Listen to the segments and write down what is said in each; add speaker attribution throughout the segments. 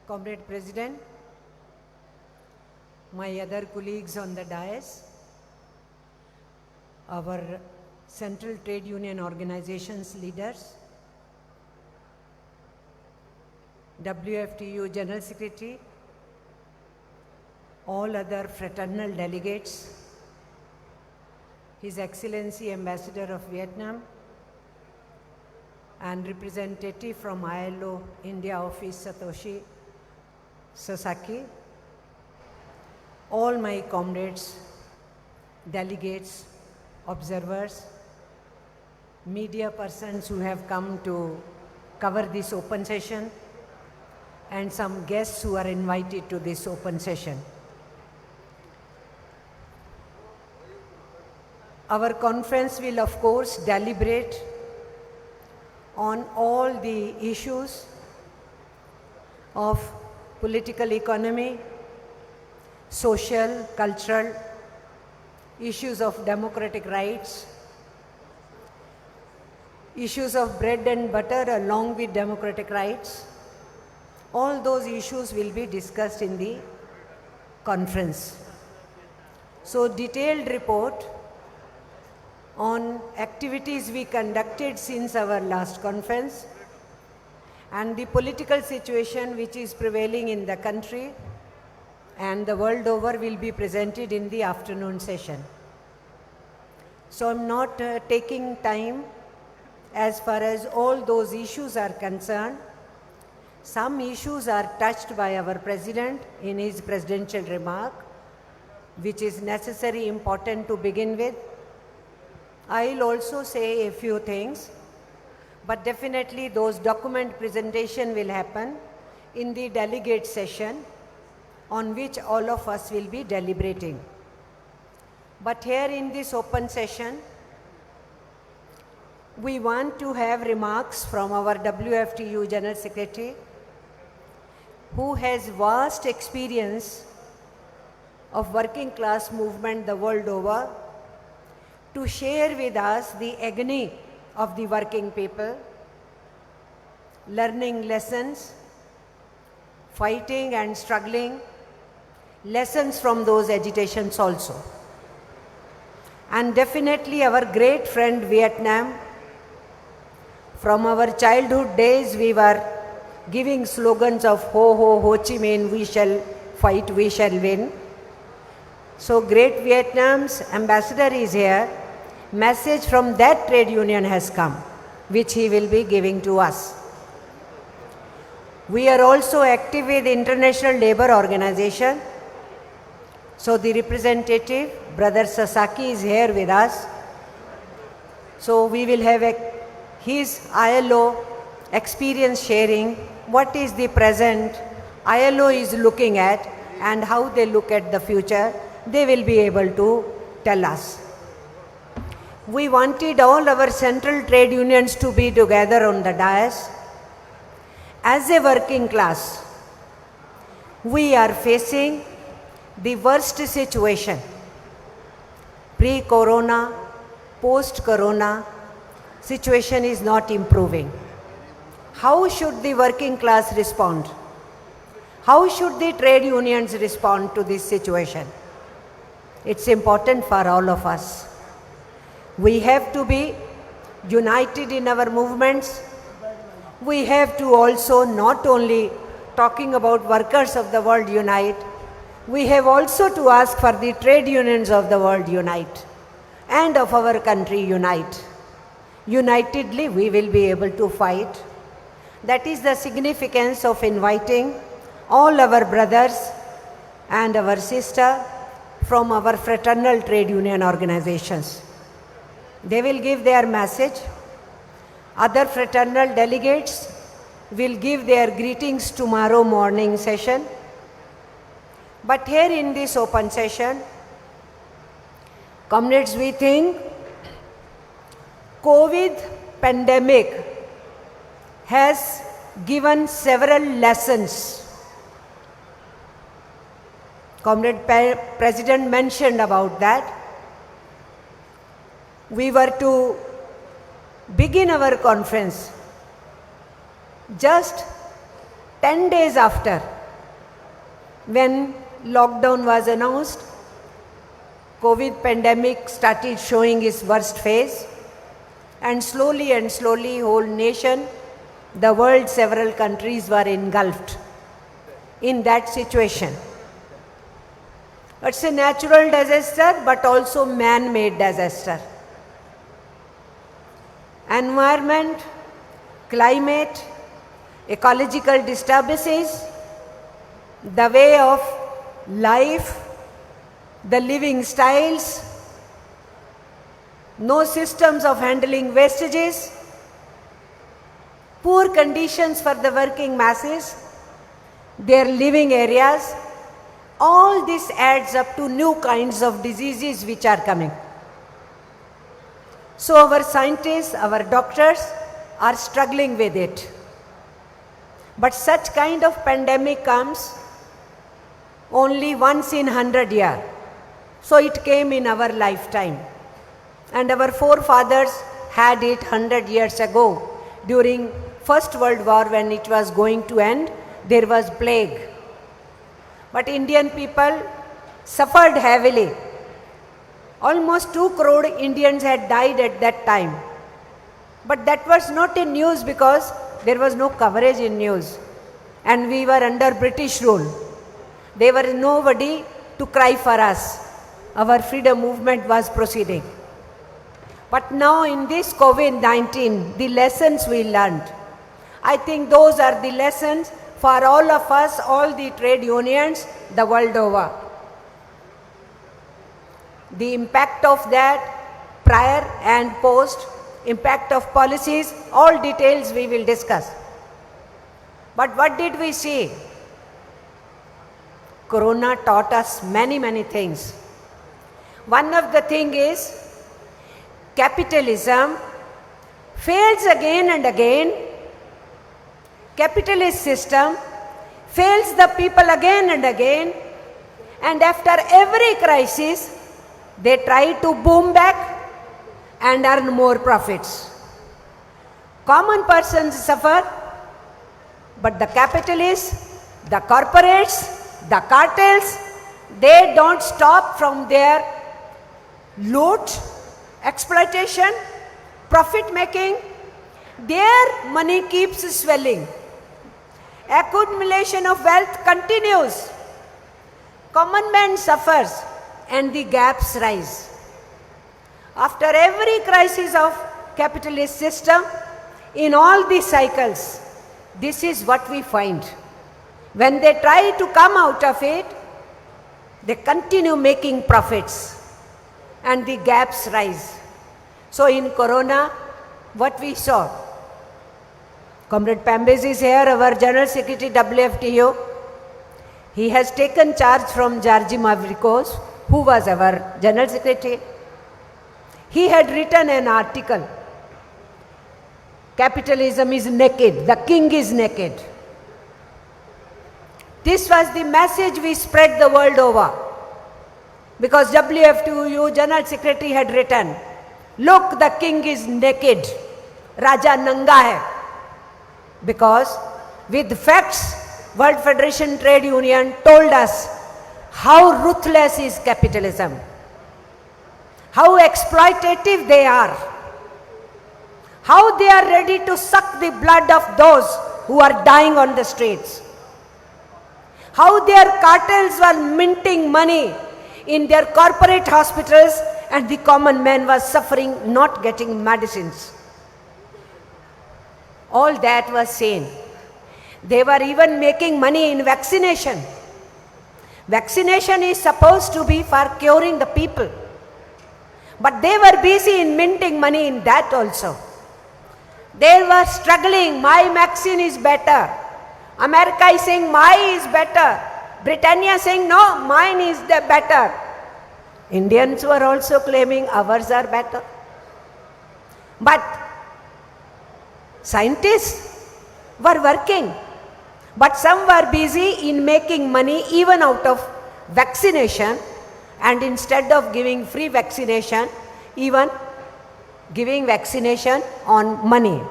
Speaker 1: Comrade President, my other colleagues on the dais, our Central Trade Union Organizations leaders, WFTU General Secretary, all other fraternal delegates, His Excellency Ambassador of Vietnam, and representative from ILO India Office Satoshi Sasaki, all my comrades, delegates, observers, media persons who have come to cover this open session, and some guests who are invited to this open session. Our conference will, of course, deliberate on all the issues of political economy, social, cultural, issues of democratic rights, issues of bread and butter along with democratic rights. All those issues will be discussed in the conference. So, detailed report on activities we conducted since our last conference and the political situation which is prevailing in the country and the world over will be presented in the afternoon session. So I'm not taking time as far as all those issues are concerned. Some issues are touched by our President in his presidential remark, which is necessary, important to begin with. I'll also say a few things, but definitely those document presentation will happen in the delegate session on which all of us will be deliberating. But here in this open session, we want to have remarks from our WFTU General Secretary, who has vast experience of working class movement the world over, to share with us the agony of the working people, learning lessons, fighting and struggling, lessons from those agitations also. And definitely our great friend Vietnam, from our childhood days we were giving slogans of Ho Ho Ho Chi Minh, we shall fight, we shall win. So great Vietnam's ambassador is here. Message from that trade union has come, which he will be giving to us. We are also active with International Labour Organization. So the representative, Brother Sasaki, is here with us. So we will have his ILO experience sharing, what is the present ILO is looking at and how they look at the future. They will be able to tell us. We wanted all our central trade unions to be together on the dais. As a working class, we are facing the worst situation. Pre-corona, post-corona, situation is not improving. How should the working class respond? How should the trade unions respond to this situation? It's important for all of us. We have to be united in our movements. We have to also not only talking about workers of the world unite, we have also to ask for the trade unions of the world unite and of our country unite. Unitedly we will be able to fight. That is the significance of inviting all our brothers and our sisters from our fraternal trade union organizations. They will give their message. Other fraternal delegates will give their greetings tomorrow morning session. But here in this open session, comrades, we think COVID pandemic has given several lessons. Comrade President mentioned about that. We were to begin our conference just 10 days after, when lockdown was announced, COVID pandemic started showing its worst phase, and slowly, whole nation, the world, several countries were engulfed in that situation. It's a natural disaster, but also man-made disaster. Environment, climate, ecological disturbances, the way of life, the living styles, no systems of handling wastages, poor conditions for the working masses, their living areas, all this adds up to new kinds of diseases which are coming. So our scientists, our doctors are struggling with it. But such kind of pandemic comes only once in 100 years. So it came in our lifetime. And our forefathers had it 100 years ago. During First World War, when it was going to end, there was plague. But Indian people suffered heavily. Almost 2 crore Indians had died at that time. But that was not in news because there was no coverage in news. And we were under British rule. There was nobody to cry for us. Our freedom movement was proceeding. But now in this COVID-19, the lessons we learned, I think those are the lessons for all of us, all the trade unions, the world over. The impact of that, prior and post, impact of policies, all details we will discuss. But what did we see? Corona taught us many things. One of the things is, capitalism fails again and again. Capitalist system fails the people again and again, and after every crisis, they try to boom back and earn more profits. Common persons suffer, but the capitalists, the corporates, the cartels, they don't stop from their loot, exploitation, profit making. Their money keeps swelling. Accumulation of wealth continues. Common man suffers and the gaps rise. After every crisis of capitalist system, in all these cycles, this is what we find. When they try to come out of it, they continue making profits and the gaps rise. So in Corona, what we saw, Comrade Pambes is here, our General Secretary WFTO. He has taken charge from Georgi Mavrikos, who was our General Secretary. He had written an article, "Capitalism is naked, the king is naked." This was the message we spread the world over. Because WFTO General Secretary had written, "Look, the king is naked, Raja Nanga hai." Because with facts, World Federation Trade Union told us how ruthless is capitalism, how exploitative they are, how they are ready to suck the blood of those who are dying on the streets, how their cartels were minting money in their corporate hospitals and the common man was suffering, not getting medicines. All that was seen. They were even making money in vaccination. Vaccination is supposed to be for curing the people. But they were busy in minting money in that also. They were struggling, my vaccine is better. America is saying, mine is better. Britannia saying, no, mine is the better. Indians were also claiming ours are better. But scientists were working. But some were busy in making money even out of vaccination, and instead of giving free vaccination, even giving vaccination on money.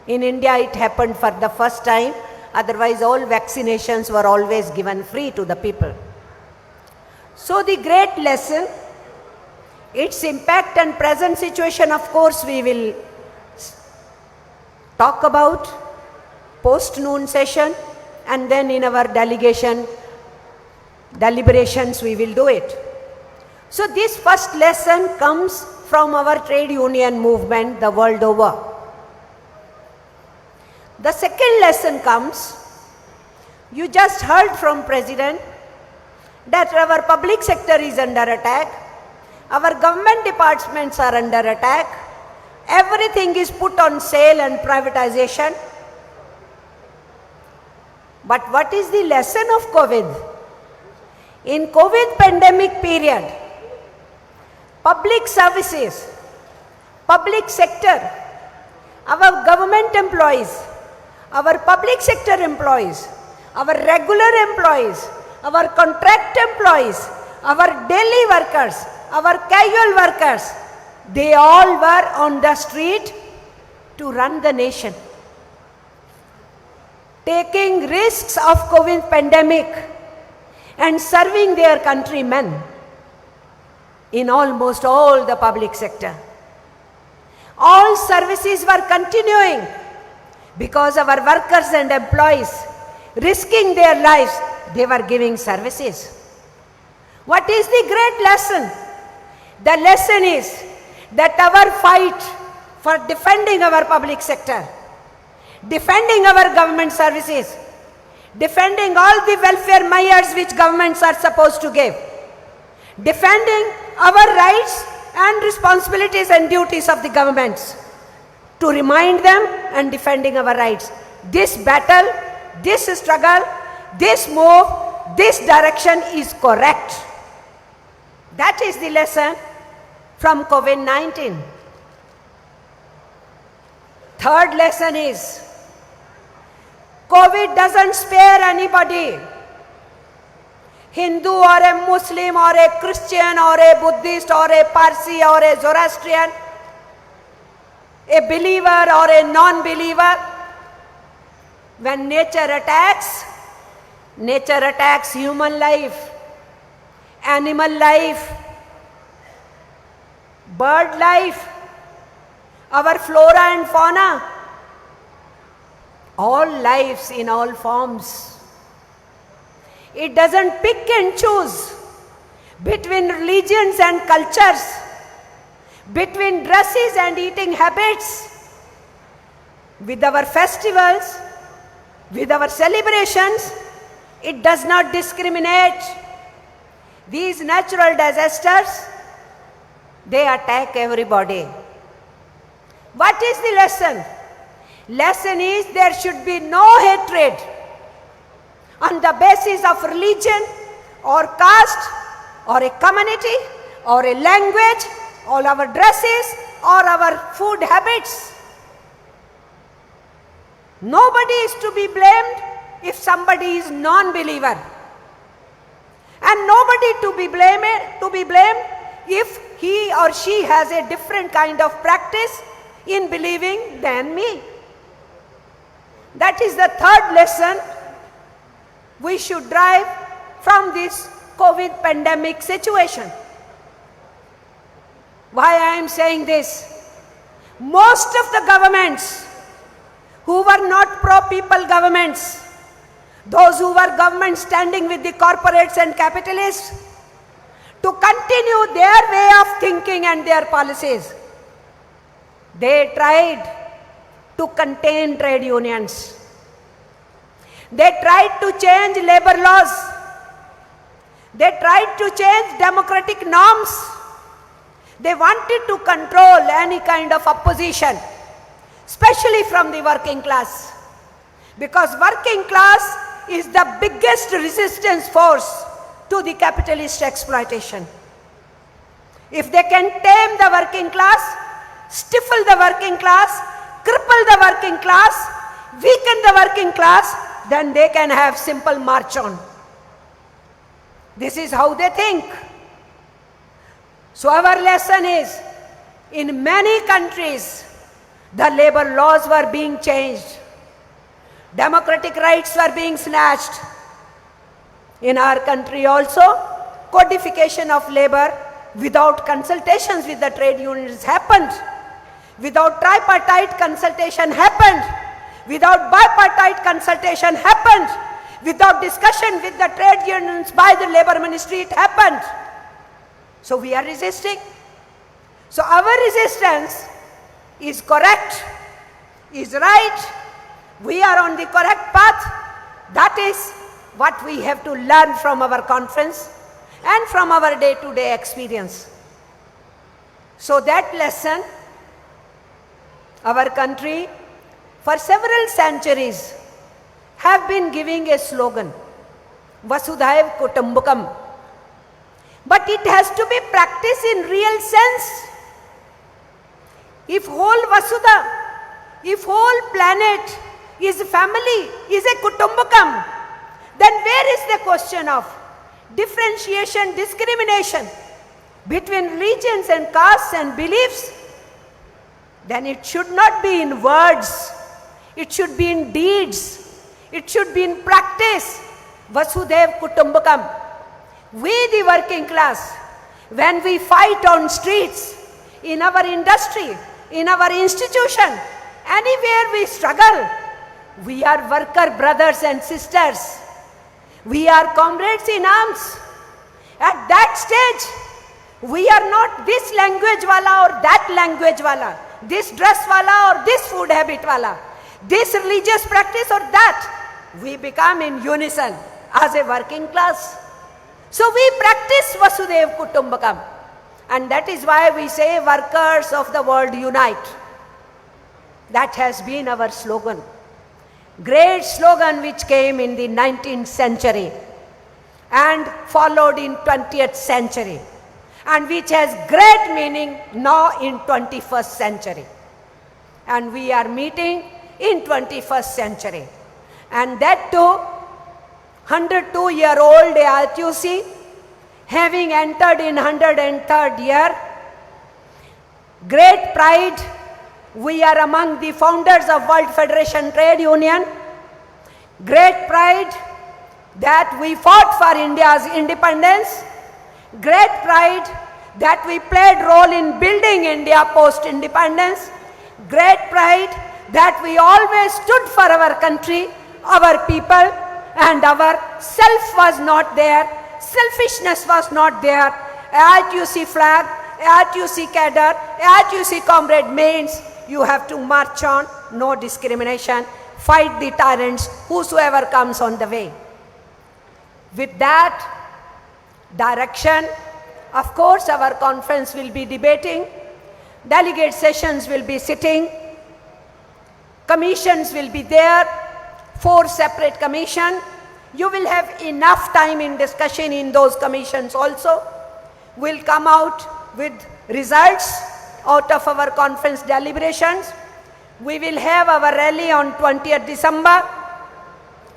Speaker 1: In India, it happened for the first time Otherwise, all vaccinations were always given free to the people. So the great lesson, its impact and present situation, of course, we will talk about post-noon session, and then in our delegation deliberations we will do it. So this first lesson comes from our trade union movement the world over. The second lesson comes, you just heard from President that our public sector is under attack, our government departments are under attack, everything is put on sale and privatization. But what is the lesson of COVID? In COVID pandemic period, public services, public sector, our government employees, our public sector employees, our regular employees, our contract employees, our daily workers, our casual workers, they all were on the street to run the nation, taking risks of COVID pandemic and serving their countrymen in almost all the public sector. All services were continuing because our workers and employees, risking their lives, they were giving services. What is the great lesson? The lesson is that our fight for defending our public sector, defending our government services, defending all the welfare measures which governments are supposed to give, defending our rights and responsibilities and duties of the governments, to remind them and defending our rights. This battle, this struggle, this move, this direction is correct. That is the lesson from COVID-19. Third lesson is, COVID doesn't spare anybody. Hindu or a Muslim or a Christian or a Buddhist or a Parsi or a Zoroastrian, a believer or a non-believer. When nature attacks human life, animal life, bird life, our flora and fauna, all lives in all forms. It doesn't pick and choose between religions and cultures, between dresses and eating habits. With our festivals, with our celebrations, it does not discriminate. These natural disasters, they attack everybody. What is the lesson? Lesson is there should be no hatred on the basis of religion or caste or a community or a language or our dresses or our food habits. Nobody is to be blamed if somebody is non-believer, and nobody to be blamed if he or she has a different kind of practice in believing than me. That is the third lesson we should drive from this COVID pandemic situation. Why I am saying this? Most of the governments who were not pro-people governments, those who were governments standing with the corporates and capitalists, to continue their way of thinking and their policies, they tried to contain trade unions. They tried to change labor laws. They tried to change democratic norms. They wanted to control any kind of opposition, especially from the working class, because working class is the biggest resistance force to the capitalist exploitation. If they can tame the working class, stifle the working class, cripple the working class, weaken the working class, then they can have simple march on. This is how they think. So our lesson is, in many countries, the labor laws were being changed. Democratic rights were being snatched. In our country also, codification of labor without consultations with the trade unions happened. Without tripartite consultation happened. Without bipartite consultation happened. Without discussion with the trade unions by the labor ministry, it happened. So we are resisting. So our resistance is correct, is right. We are on the correct path. That is what we have to learn from our conference and from our day-to-day experience. So that lesson, our country for several centuries have been giving a slogan, Vasudhaiv Kutumbakam. But it has to be practiced in real sense. If whole Vasudha, if whole planet is family, is a Kutumbakam, then where is the question of differentiation, discrimination between religions and castes and beliefs? Then it should not be in words, it should be in deeds, it should be in practice. Vasudhaiv Kutumbakam. We the working class, when we fight on streets, in our industry, in our institution, anywhere we struggle, we are worker brothers and sisters. We are comrades in arms. At that stage, we are not this language wala or that language wala, this dress wala or this food habit wala, this religious practice or that. We become in unison as a working class. So we practice Vasudhaiv Kutumbakam. And that is why we say workers of the world unite. That has been our slogan. Great slogan which came in the 19th century and followed in 20th century and which has great meaning now in 21st century. And we are meeting in 21st century. And that too, 102-year-old AITUC, having entered in 103rd year, great pride. We are among the founders of World Federation Trade Union. Great pride that we fought for India's independence. Great pride that we played role in building India post-independence. Great pride that we always stood for our country, our people, and our self was not there, selfishness was not there. AITUC flag, AITUC cadre, AITUC comrade means you have to march on, no discrimination, fight the tyrants, whosoever comes on the way. With that direction, of course, our conference will be debating, delegate sessions will be sitting, commissions will be there, 4 separate commissions. You will have enough time in discussion in those commissions also. We'll come out with results out of our conference deliberations. We will have our rally on 20th December.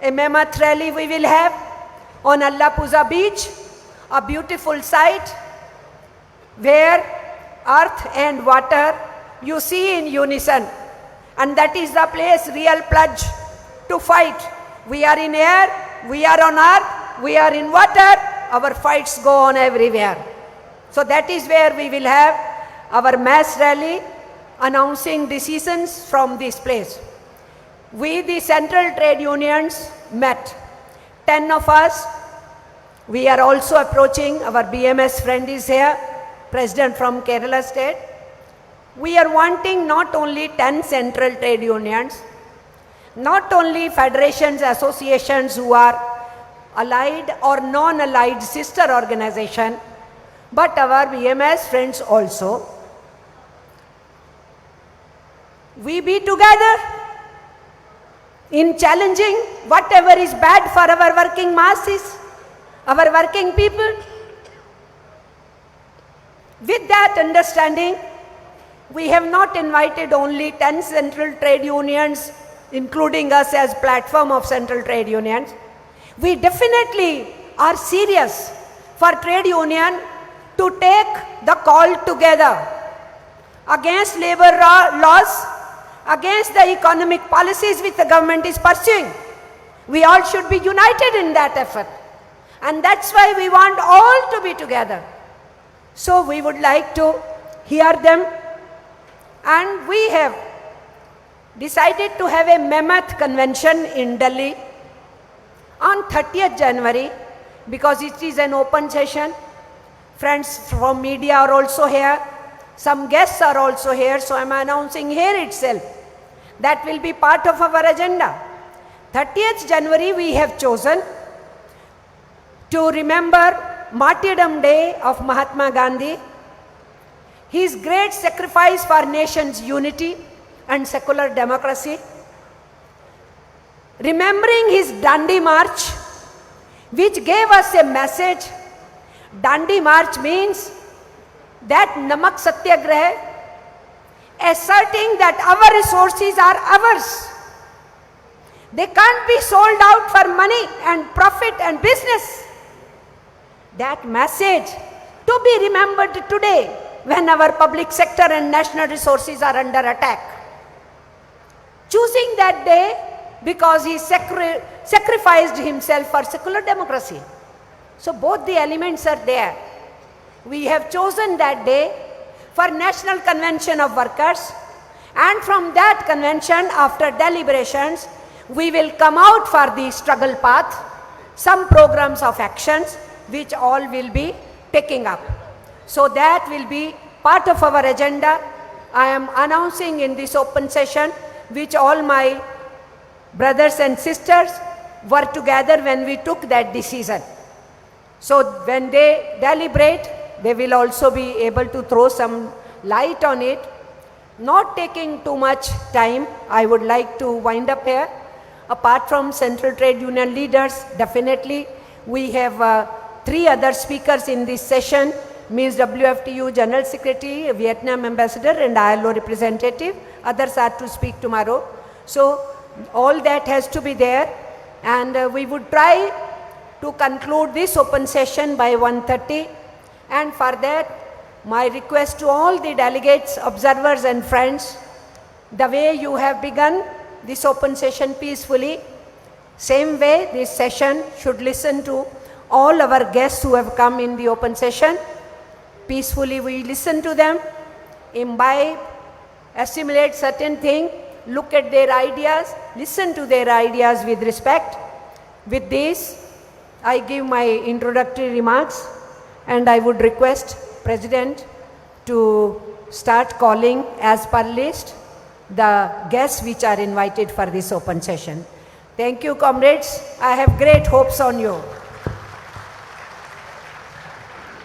Speaker 1: A mammoth rally we will have on Alappuzha beach, a beautiful site where earth and water you see in unison. And that is the place, real pledge to fight. We are in air, we are on earth, we are in water, our fights go on everywhere. So that is where we will have our mass rally announcing decisions from this place. We, the central trade unions, met. 10 of us. We are also approaching, our BMS friend is here, president from Kerala state. We are wanting not only 10 central trade unions, not only federations, associations who are allied or non-allied sister organization, but our BMS friends also. We be together in challenging whatever is bad for our working masses, our working people. With that understanding, we have not invited only 10 central trade unions, including us as platform of central trade unions. We definitely are serious for trade union to take the call together against labor laws, against the economic policies which the government is pursuing. We all should be united in that effort. And that's why we want all to be together. So we would like to hear them. And we have decided to have a Mammoth Convention in Delhi on 30th January because it is an open session. Friends from media are also here. Some guests are also here. So I am announcing here itself. That will be part of our agenda. 30th January we have chosen to remember Martyrdom Day of Mahatma Gandhi, his great sacrifice for nation's unity and secular democracy, remembering his Dandi March, which gave us a message. Dandi March means that Namak Satyagraha, asserting that our resources are ours. They can't be sold out for money and profit and business. That message to be remembered today when our public sector and national resources are under attack. Choosing that day because he sacrificed himself for secular democracy. So both the elements are there. We have chosen that day for National Convention of Workers, and from that convention, after deliberations, we will come out for the struggle path, some programs of actions which all will be taking up. So that will be part of our agenda. I am announcing in this open session, which all my brothers and sisters were together when we took that decision. So when they deliberate, they will also be able to throw some light on it. Not taking too much time, I would like to wind up here. Apart from Central Trade Union leaders, definitely we have 3 other speakers in this session, Ms. WFTU General Secretary, Vietnam Ambassador and ILO representative. Others are to speak tomorrow. So all that has to be there, and we would try to conclude this open session by 1:30. And for that, my request to all the delegates, observers and friends, the way you have begun this open session peacefully, same way this session should listen to all our guests who have come in the open session. Peacefully we listen to them, imbibe, assimilate certain things, look at their ideas, listen to their ideas with respect. With this, I give my introductory remarks, and I would request President to start calling as per list the guests which are invited for this open session. Thank you, comrades. I have great hopes on you.